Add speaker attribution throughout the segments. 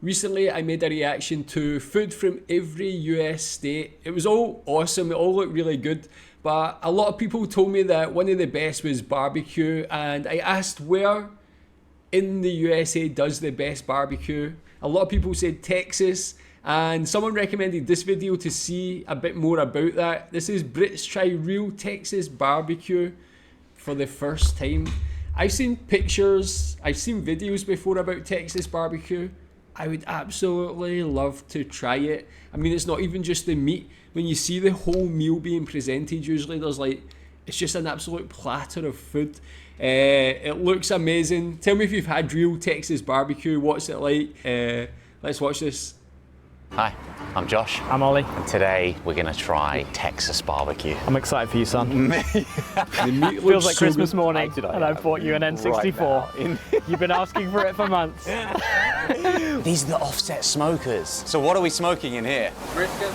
Speaker 1: Recently, I made a reaction to food from every US state. It was all awesome, it all looked really good, but a lot of people told me that one of the best was barbecue, and I asked where in the USA does the best barbecue. A lot of people said Texas, and someone recommended this video to see a bit more about that. This is Brits try real Texas barbecue for the first time. I've seen pictures, I've seen videos before about Texas barbecue. I would absolutely love to try it. I mean, it's not even just the meat. When you see the whole meal being presented, usually there's like, it's just an absolute platter of food. It looks amazing. Tell me if you've had real Texas barbecue. What's it like? Let's watch this.
Speaker 2: Hi, I'm Josh.
Speaker 3: I'm Ollie.
Speaker 2: And today we're gonna try Texas barbecue.
Speaker 3: I'm excited for you, son.
Speaker 1: The meat
Speaker 3: Feels like
Speaker 1: so
Speaker 3: Christmas
Speaker 1: good.
Speaker 3: morning, and I bought you an N64.
Speaker 2: Right
Speaker 3: You've been asking for it for months.
Speaker 2: These are the offset smokers. So what are we smoking in here?
Speaker 4: Brisket.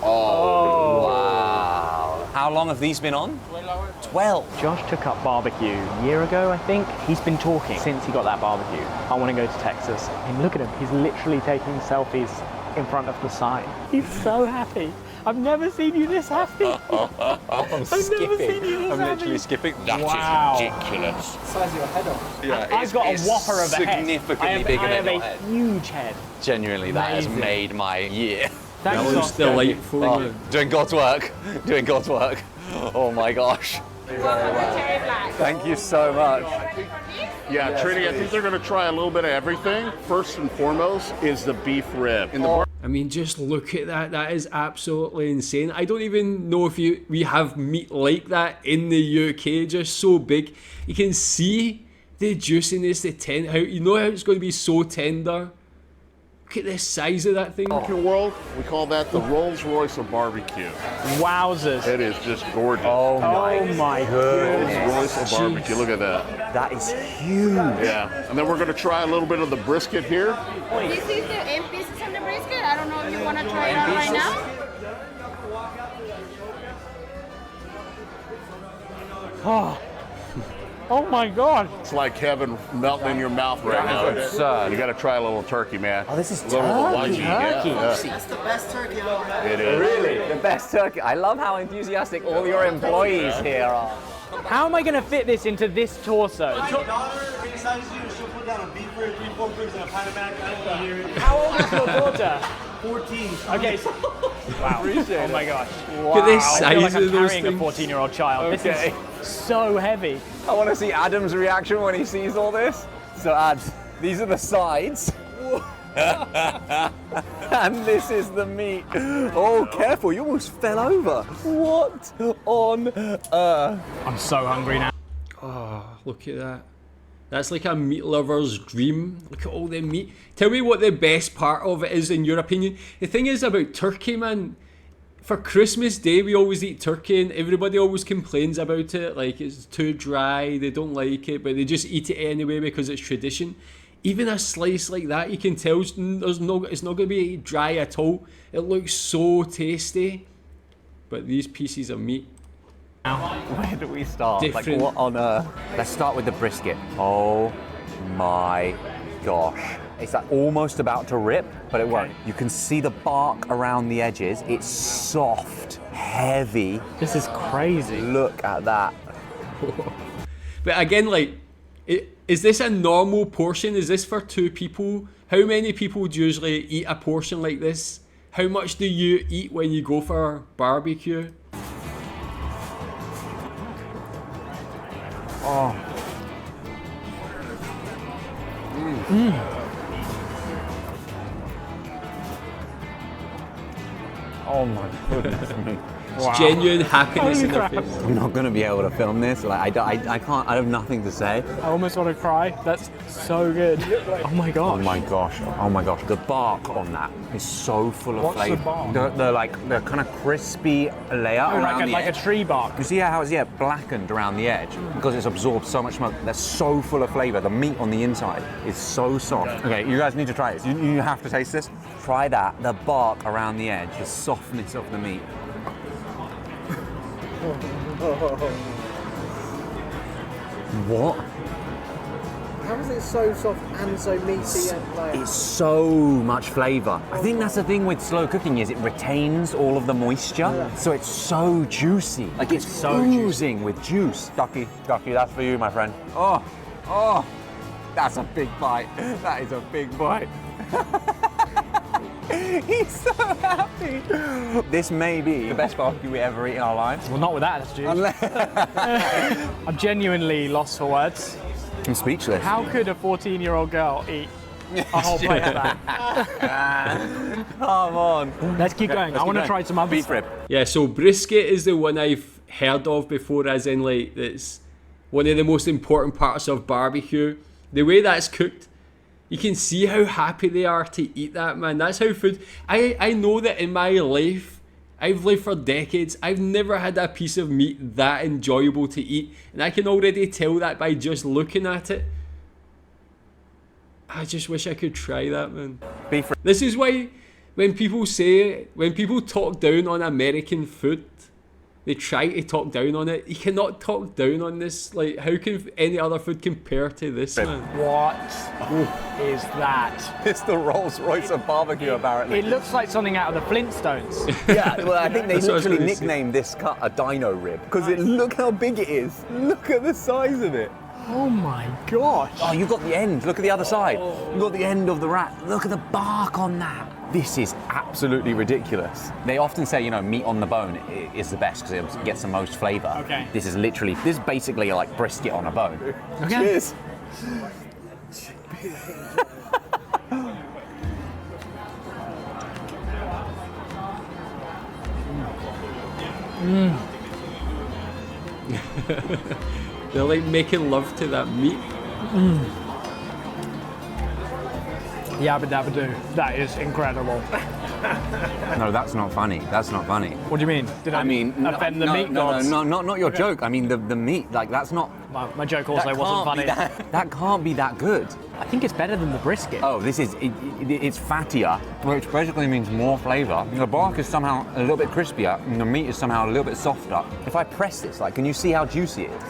Speaker 2: Oh, wow. How long have these been on?
Speaker 4: 12 hours.
Speaker 2: 12.
Speaker 3: Josh took up barbecue a year ago, I think. He's been talking since he got that barbecue. I want to go to Texas. And look at him, he's literally taking selfies in front of the sign. He's so happy. I've never seen you this happy.
Speaker 2: I'm skipping. I'm literally skipping. That is ridiculous.
Speaker 4: Size of your head off.
Speaker 2: Yeah,
Speaker 3: I've got a whopper of a head.
Speaker 2: Significantly bigger than your head.
Speaker 3: I have a huge head.
Speaker 2: Genuinely, that has
Speaker 3: Amazing.
Speaker 2: made my year.
Speaker 1: That
Speaker 3: Thanks,
Speaker 1: looks
Speaker 3: Oscar.
Speaker 1: delightful.
Speaker 2: Oh, doing God's work. Doing God's work. Oh my gosh. Thank you so much.
Speaker 5: Yeah, Trini, I think they're going to try a little bit of everything. First and foremost is the beef rib. In the
Speaker 1: I mean, just look at that. That is absolutely insane. I don't even know if we have meat like that in the UK. Just so big. You can see the juiciness, how you know how it's going to be so tender. Look at the size of that thing.
Speaker 5: barbecue world, we call that the Rolls Royce of barbecue.
Speaker 3: Wowzers.
Speaker 5: It is just gorgeous.
Speaker 3: Oh my goodness.
Speaker 5: Rolls Royce of barbecue. Look at that.
Speaker 2: That is huge.
Speaker 5: Yeah, and then we're going to try a little bit of the brisket here.
Speaker 6: This is the end pieces of the brisket. I don't know if you want to try it out right now.
Speaker 3: Oh my God.
Speaker 5: It's like heaven melting in your mouth right now.
Speaker 2: absurd.
Speaker 5: You got to try a little turkey, man.
Speaker 2: Oh, this is
Speaker 5: A little
Speaker 2: turkey.
Speaker 5: Hawaii, yeah.
Speaker 4: That's the best turkey I've ever had.
Speaker 5: It is.
Speaker 2: Really? The best turkey. I love how enthusiastic all your employees here are.
Speaker 3: How am I going to fit this into this torso?
Speaker 4: My daughter besides you, she'll put down a beef rib, 3 pork ribs, and a pint of macaroni here.
Speaker 3: How old is your daughter?
Speaker 4: 14.
Speaker 3: Okay. Wow. Oh my gosh.
Speaker 1: Look at the
Speaker 3: I feel
Speaker 1: size
Speaker 3: like I'm
Speaker 1: of those
Speaker 3: carrying a
Speaker 1: things.
Speaker 3: 14-year-old child.
Speaker 2: Okay.
Speaker 3: This is so heavy.
Speaker 2: I want to see Adam's reaction when he sees all this. So Ads, these are the sides. And this is the meat. Oh, careful, you almost fell over. What on earth?
Speaker 3: I'm so hungry now.
Speaker 1: Oh, look at that. That's like a meat lover's dream. Look at all the meat. Tell me what the best part of it is in your opinion. The thing is about turkey, man. For Christmas Day, we always eat turkey and everybody always complains about it. Like, it's too dry, they don't like it, but they just eat it anyway because it's tradition. Even a slice like that, you can tell it's not going to be dry at all. It looks so tasty. But these pieces of meat,
Speaker 2: Where do we start?
Speaker 1: Different.
Speaker 2: Like, what on earth? Let's start with the brisket. Oh my gosh. It's like almost about to rip, but it won't. You can see the bark around the edges. It's soft, heavy.
Speaker 3: This is crazy.
Speaker 2: Look at that.
Speaker 1: but again, like, is this a normal portion? Is this for 2 people? How many people do usually eat a portion like this? How much do you eat when you go for barbecue?
Speaker 2: Oh. Oh my goodness me.
Speaker 1: It's genuine happiness in their face.
Speaker 2: I'm not going to be able to film this. Like, I can't, I have nothing to say.
Speaker 3: I almost want to cry. That's so good. Oh my
Speaker 2: Oh
Speaker 3: gosh.
Speaker 2: my gosh, oh my gosh. The bark on that is so full of
Speaker 3: What's the
Speaker 2: flavor.
Speaker 3: bark?
Speaker 2: The kind of crispy layer around the
Speaker 3: like a
Speaker 2: edge.
Speaker 3: tree bark.
Speaker 2: You see how it's blackened around the edge because it's absorbed so much smoke. They're so full of flavor. The meat on the inside is so soft. Okay, you guys need to try this. You have to taste this. Try that. The bark around the edge, the softness of the meat. What?
Speaker 7: How is it so soft and so meaty and like?
Speaker 2: It's so much flavour. I think that's the thing with slow cooking is it retains all of the moisture, so it's so juicy. Like it's so oozing with juice. Ducky, that's for you, my friend. Oh, that's a big bite. That is a big bite. He's so happy. This may be the best barbecue we ever eat in our lives.
Speaker 3: Well, not with that attitude. I'm genuinely lost for words.
Speaker 2: I'm speechless.
Speaker 3: How could a 14-year-old girl eat a whole plate of that?
Speaker 2: Come on.
Speaker 3: Let's keep going. I want to try some others.
Speaker 2: Beef rib.
Speaker 1: Yeah, so brisket is the one I've heard of before, as in like it's one of the most important parts of barbecue. The way that's cooked, you can see how happy they are to eat that, man. That's how food... I know that in my life, I've lived for decades, I've never had a piece of meat that enjoyable to eat. And I can already tell that by just looking at it. I just wish I could try that, man.
Speaker 2: Beef rib.
Speaker 1: This is why when people talk down on American food, they try to talk down on it. You cannot talk down on this. Like, how can any other food compare to this, man?
Speaker 3: What is that?
Speaker 2: It's the Rolls Royce of barbecue, apparently.
Speaker 3: It looks like something out of the Flintstones.
Speaker 2: Yeah, well, I think they
Speaker 1: That's what I was
Speaker 2: literally
Speaker 1: gonna say.
Speaker 2: nicknamed this cut a dino rib because look how big it is. Look at the size of it.
Speaker 3: Oh my gosh.
Speaker 2: Oh, you've got the end. Look at the other side. You've got the end of the rat. Look at the bark on that. This is absolutely ridiculous. They often say, you know, meat on the bone is the best because it gets the most flavour.
Speaker 3: Okay.
Speaker 2: This is basically like brisket on a bone.
Speaker 3: Okay.
Speaker 2: Cheers.
Speaker 1: They're like making love to that meat.
Speaker 3: Yabba dabba doo. That is incredible.
Speaker 2: No, that's not funny. That's not funny.
Speaker 3: What do you mean? Did I offend the meat gods?
Speaker 2: No, not your joke. I mean the meat. Like that's not.
Speaker 3: My joke also wasn't funny.
Speaker 2: That can't be that good.
Speaker 3: I think it's better than the brisket.
Speaker 2: Oh, it's fattier, which basically means more flavour. The bark is somehow a little bit crispier, and the meat is somehow a little bit softer. If I press this, like, can you see how juicy it is?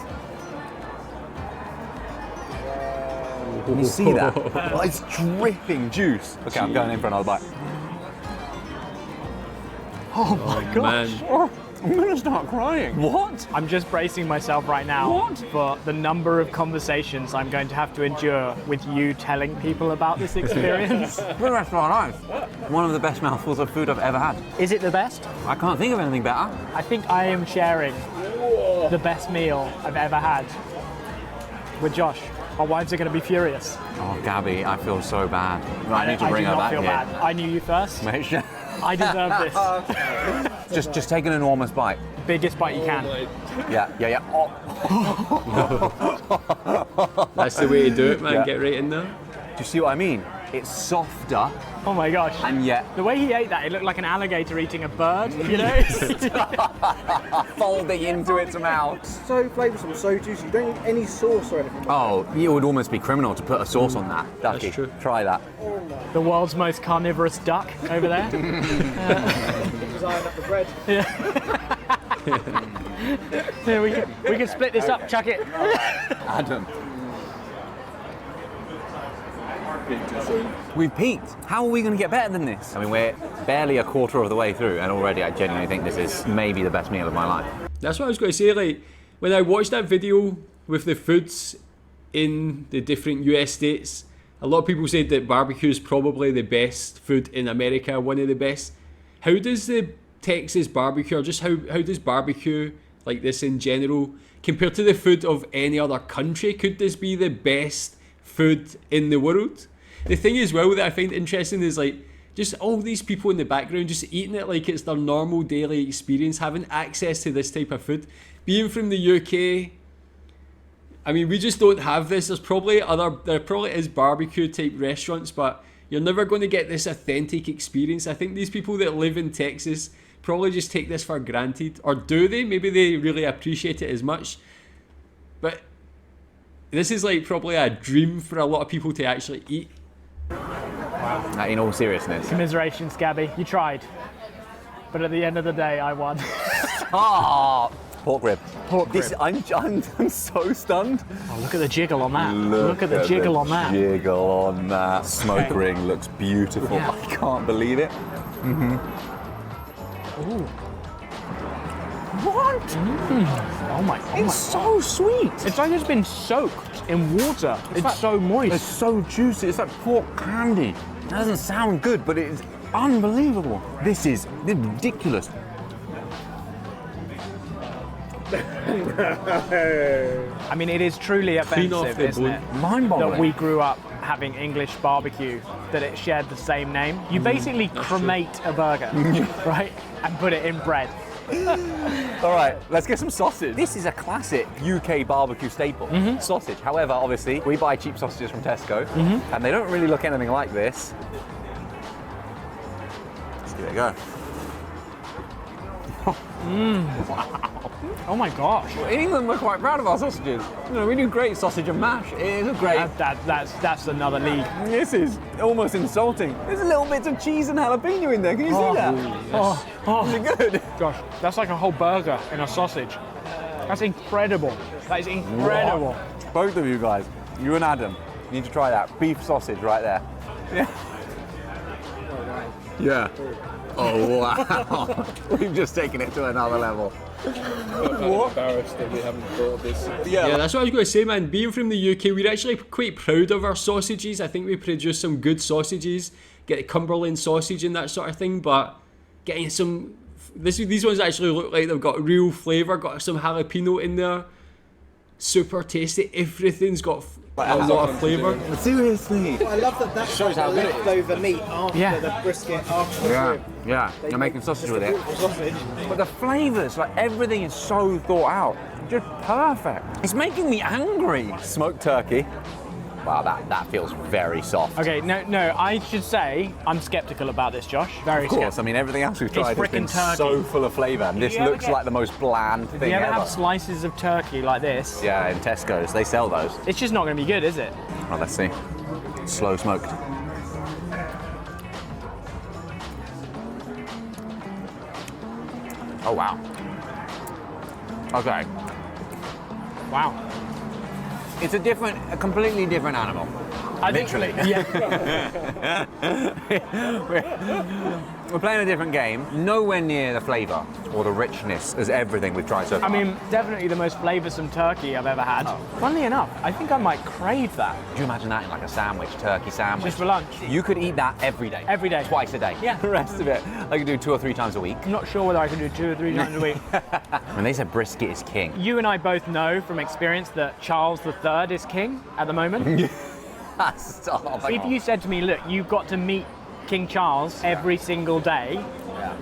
Speaker 2: Can you see that? Oh, it's dripping juice. Okay, I'm going in for another bite.
Speaker 3: Oh my gosh.
Speaker 1: Man.
Speaker 2: Oh, I'm gonna start crying. What?
Speaker 3: I'm just bracing myself right now for the number of conversations I'm going to have to endure with you telling people about this experience.
Speaker 2: For the rest of our lives. One of the best mouthfuls of food I've ever had.
Speaker 3: Is it the best?
Speaker 2: I can't think of anything better.
Speaker 3: I think I am sharing the best meal I've ever had with Josh. Our wives are going to be furious.
Speaker 2: Oh, Gabby, I feel so bad. I need to bring her back
Speaker 3: I do not feel
Speaker 2: here.
Speaker 3: bad. I knew you first.
Speaker 2: Make sure.
Speaker 3: I deserve this.
Speaker 2: Just take an enormous bite.
Speaker 3: Biggest bite you can.
Speaker 2: Yeah. Oh.
Speaker 1: That's the way to do it, man.
Speaker 2: Yeah.
Speaker 1: Get right in there.
Speaker 2: Do you see what I mean? It's softer,
Speaker 3: Oh my gosh.
Speaker 2: and yet
Speaker 3: The way he ate that, it looked like an alligator eating a bird, you know?
Speaker 2: folding into its mouth.
Speaker 7: So flavoursome, so juicy. You don't need any sauce or anything.
Speaker 2: Oh, it would almost be criminal to put a sauce on that. Ducky,
Speaker 1: true.
Speaker 2: try that.
Speaker 3: The world's most carnivorous duck over there.
Speaker 7: Just iron up the bread.
Speaker 3: Yeah, we can split this up, chuck it.
Speaker 2: Adam. We've peaked. How are we going to get better than this? I mean, we're barely a quarter of the way through, and already I genuinely think this is maybe the best meal of my life.
Speaker 1: That's what I was going to say. Like, when I watched that video with the foods in the different US states, a lot of people said that barbecue is probably the best food in America, one of the best. How does the Texas barbecue, or just how does barbecue like this in general compare to the food of any other country? Could this be the best food in the world? The thing as well that I find interesting is like just all these people in the background just eating it like it's their normal daily experience, having access to this type of food. Being from the UK, I mean, we just don't have this. There probably is barbecue type restaurants, but you're never going to get this authentic experience. I think these people that live in Texas probably just take this for granted, or do they? Maybe they really appreciate it as much, but this is like probably a dream for a lot of people to actually eat.
Speaker 2: In all seriousness.
Speaker 3: Commiserations, Gabby. You tried. But at the end of the day, I won.
Speaker 2: Oh, pork rib.
Speaker 3: Pork
Speaker 2: This,
Speaker 3: rib.
Speaker 2: I'm so stunned.
Speaker 3: Oh, look at the jiggle on that. Look at the jiggle on that.
Speaker 2: Jiggle on that. Smoke ring looks beautiful.
Speaker 3: Yeah.
Speaker 2: I can't believe it.
Speaker 3: Ooh.
Speaker 2: What?
Speaker 3: Oh my god.
Speaker 2: It's so sweet.
Speaker 3: It's like it's been soaked in water. It's so moist.
Speaker 2: It's so juicy. It's like pork candy. That doesn't sound good, but it is unbelievable. This is ridiculous.
Speaker 3: I mean, it is truly
Speaker 1: Clean off
Speaker 3: offensive,
Speaker 1: the
Speaker 3: isn't
Speaker 1: bone.
Speaker 3: it?
Speaker 2: Mind-boggling.
Speaker 3: That we grew up having English barbecue, that it shared the same name. You basically cremate a burger, right? And put it in bread.
Speaker 2: All right, let's get some sausage. This is a classic UK barbecue staple, sausage. However, obviously, we buy cheap sausages from Tesco, and they don't really look anything like this. Let's give it a go.
Speaker 3: Oh my gosh.
Speaker 2: In England, we're quite proud of our sausages. You know, we do great sausage and mash. It is a great.
Speaker 3: That's another league.
Speaker 2: This is almost insulting. There's little bits of cheese and jalapeno in there. Can you see that? Is it good?
Speaker 3: Gosh, that's like a whole burger in a sausage. That's incredible. That is incredible.
Speaker 2: Both of you guys, you and Adam, need to try that beef sausage right there. Yeah. Yeah. Oh wow! We've just taken it to another level.
Speaker 7: Embarrassed that we haven't thought of this.
Speaker 1: Yeah, that's what I was going to say, man. Being from the UK, we're actually quite proud of our sausages. I think we produce some good sausages, get a Cumberland sausage and that sort of thing, but getting some... These ones actually look like they've got real flavour, got some jalapeno in there. Super tasty. Everything's got a lot of flavour.
Speaker 2: Seriously.
Speaker 7: I love that that's
Speaker 2: Shows
Speaker 7: like
Speaker 2: how
Speaker 7: the
Speaker 2: good it is.
Speaker 7: leftover meat after the brisket, after the rib.
Speaker 2: Yeah.
Speaker 7: They
Speaker 2: You're making sausage with it.
Speaker 7: Sausage.
Speaker 2: But the flavours, like everything is so thought out. Just perfect. It's making me angry. Smoked turkey. Wow, that feels very soft.
Speaker 3: Okay, no, I should say I'm skeptical about this, Josh. Very
Speaker 2: Of course,
Speaker 3: skeptical.
Speaker 2: I mean everything else we've tried has
Speaker 3: frickin'
Speaker 2: been
Speaker 3: turkey.
Speaker 2: so full of flavour. And this
Speaker 3: you ever
Speaker 2: looks
Speaker 3: get-
Speaker 2: like the most bland thing
Speaker 3: If you ever
Speaker 2: ever.
Speaker 3: have slices of turkey like this,
Speaker 2: Yeah, in Tesco's, they sell those.
Speaker 3: it's just not going to be good, is it?
Speaker 2: Well, let's see. Slow smoked. Oh wow. Okay.
Speaker 3: Wow.
Speaker 2: It's a completely different animal.
Speaker 3: I think-
Speaker 2: Literally.
Speaker 3: Yeah.
Speaker 2: We're playing a different game. Nowhere near the flavour or the richness as everything we've tried so far.
Speaker 3: I mean, definitely the most flavoursome turkey I've ever had. Funnily enough, I think I might crave that.
Speaker 2: could you imagine that in like a sandwich, turkey sandwich?
Speaker 3: Just for lunch.
Speaker 2: You could eat that every day.
Speaker 3: Every day.
Speaker 2: Twice a day.
Speaker 3: Yeah.
Speaker 2: The rest of it, I could do 2 or 3 times a week.
Speaker 3: I'm not sure whether I can do 2 or 3 times a week.
Speaker 2: When they said brisket is king.
Speaker 3: You and I both know from experience that Charles III is king at the moment.
Speaker 2: Oh my
Speaker 3: If
Speaker 2: God.
Speaker 3: you said to me, look, you've got to meet King Charles every single day,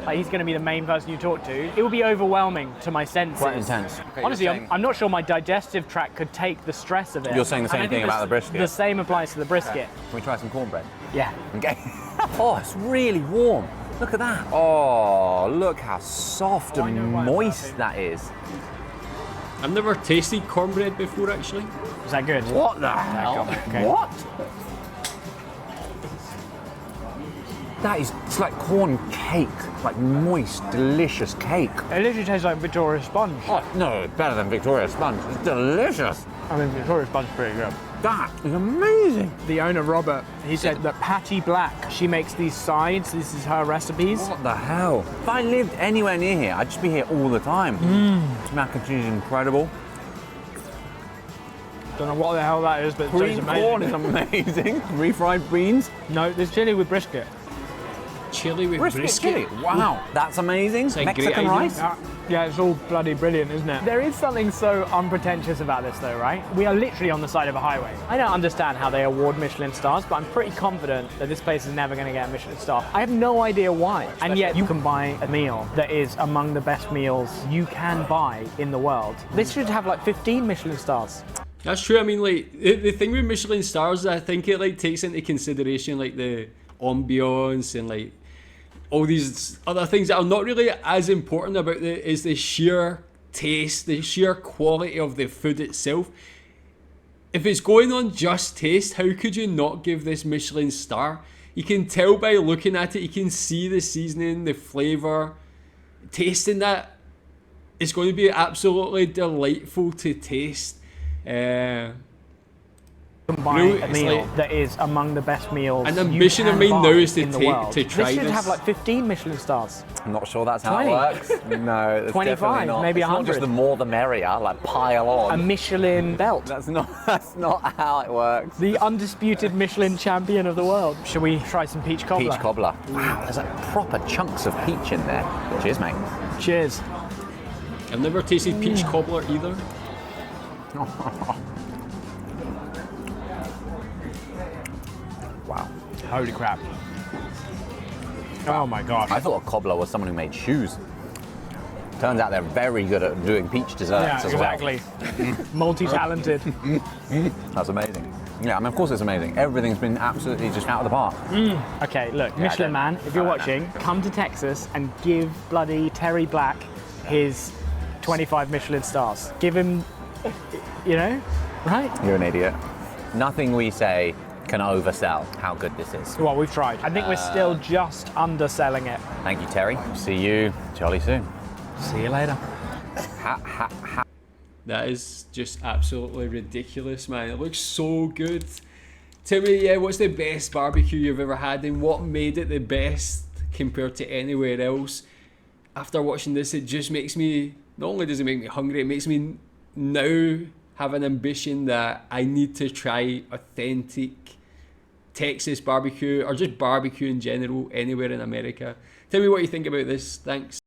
Speaker 3: like he's going to be the main person you talk to, it would be overwhelming to my senses.
Speaker 2: Quite intense. Okay,
Speaker 3: Honestly,
Speaker 2: you're saying-
Speaker 3: I'm not sure my digestive tract could take the stress of it.
Speaker 2: You're saying the
Speaker 3: And I
Speaker 2: same
Speaker 3: think
Speaker 2: thing about the brisket?
Speaker 3: The same applies to the brisket.
Speaker 2: Can we try some cornbread?
Speaker 3: Yeah.
Speaker 2: Okay. Oh, it's really warm. Look at that. Oh, look how soft
Speaker 3: I know
Speaker 2: and
Speaker 3: why it's
Speaker 2: moist that is.
Speaker 1: I've never tasted cornbread before, actually.
Speaker 3: Is that good?
Speaker 2: What the hell?
Speaker 3: Okay.
Speaker 2: What? That is, it's like corn cake, like moist, delicious cake.
Speaker 3: It literally tastes like Victoria sponge.
Speaker 2: Oh, no, better than Victoria sponge. It's delicious.
Speaker 3: I mean, Victoria sponge is pretty good.
Speaker 2: That is amazing.
Speaker 3: The owner, Robert, he said that Patty Black, she makes these sides. This is her recipes.
Speaker 2: What the hell? If I lived anywhere near here, I'd just be here all the time. This mac and cheese is incredible.
Speaker 3: Don't know what the hell that is, but it tastes
Speaker 2: Green
Speaker 3: amazing.
Speaker 2: corn is amazing. Refried beans.
Speaker 3: No, there's chili with brisket.
Speaker 1: Chili with
Speaker 2: Brisket
Speaker 1: brisket.
Speaker 2: chili. Wow, that's amazing.
Speaker 1: a great
Speaker 2: Mexican
Speaker 1: idea.
Speaker 2: rice.
Speaker 3: Yeah, it's all bloody brilliant, isn't it? There is something so unpretentious about this though, right? We are literally on the side of a highway. I don't understand how they award Michelin stars, but I'm pretty confident that this place is never going to get a Michelin star. I have no idea why. And yet you can buy a meal that is among the best meals you can buy in the world. This should have like 15 Michelin stars.
Speaker 1: That's true. I mean, like the thing with Michelin stars is I think it like takes into consideration like the ambiance and like all these other things that are not really as important about it is the sheer taste, the sheer quality of the food itself. If it's going on just taste, how could you not give this Michelin star? You can tell by looking at it, you can see the seasoning, the flavour, tasting that. It's going to be absolutely delightful to taste.
Speaker 3: Combine a
Speaker 1: it's
Speaker 3: meal
Speaker 1: like-
Speaker 3: that is among the best meals.
Speaker 1: An
Speaker 3: you
Speaker 1: ambition of
Speaker 3: can
Speaker 1: mine
Speaker 3: find
Speaker 1: now is to
Speaker 3: in the
Speaker 1: take-
Speaker 3: world.
Speaker 1: to try
Speaker 3: This should
Speaker 1: this.
Speaker 3: have like 15 Michelin stars.
Speaker 2: I'm not sure that's how
Speaker 3: 20.
Speaker 2: it works. No, it's
Speaker 3: 25,
Speaker 2: definitely not.
Speaker 3: maybe
Speaker 2: it's not just
Speaker 3: 100.
Speaker 2: the more the merrier, like pile on.
Speaker 3: A Michelin belt.
Speaker 2: That's not how it works.
Speaker 3: The undisputed Michelin champion of the world. Shall we try some peach cobbler?
Speaker 2: Peach cobbler. Wow, there's like proper chunks of peach in there. Cheers, mate.
Speaker 3: Cheers.
Speaker 1: I've never tasted peach cobbler either.
Speaker 2: Wow.
Speaker 3: Holy crap. Oh my gosh.
Speaker 2: I thought a cobbler was someone who made shoes. Turns out they're very good at doing peach desserts
Speaker 3: Yeah,
Speaker 2: as well.
Speaker 3: exactly. Multi-talented.
Speaker 2: That's amazing. Yeah, I mean, of course it's amazing. Everything's been absolutely just out of the park.
Speaker 3: Okay, look,
Speaker 2: I
Speaker 3: Michelin
Speaker 2: don't-
Speaker 3: man, if you're
Speaker 2: I don't
Speaker 3: watching, come to Texas and give bloody Terry Black his 25 Michelin stars. Give him, you know, right?
Speaker 2: You're an idiot. Nothing we say can oversell how good this is.
Speaker 3: Well, we've tried. I think we're still just underselling it.
Speaker 2: Thank you, Terry. See you jolly soon.
Speaker 3: See you later.
Speaker 1: That is just absolutely ridiculous, man. It looks so good. Tell me, yeah, what's the best barbecue you've ever had and what made it the best compared to anywhere else? After watching this, it just makes me, not only does it make me hungry, it makes me now have an ambition that I need to try authentic Texas barbecue or just barbecue in general anywhere in America. Tell me what you think about this. Thanks.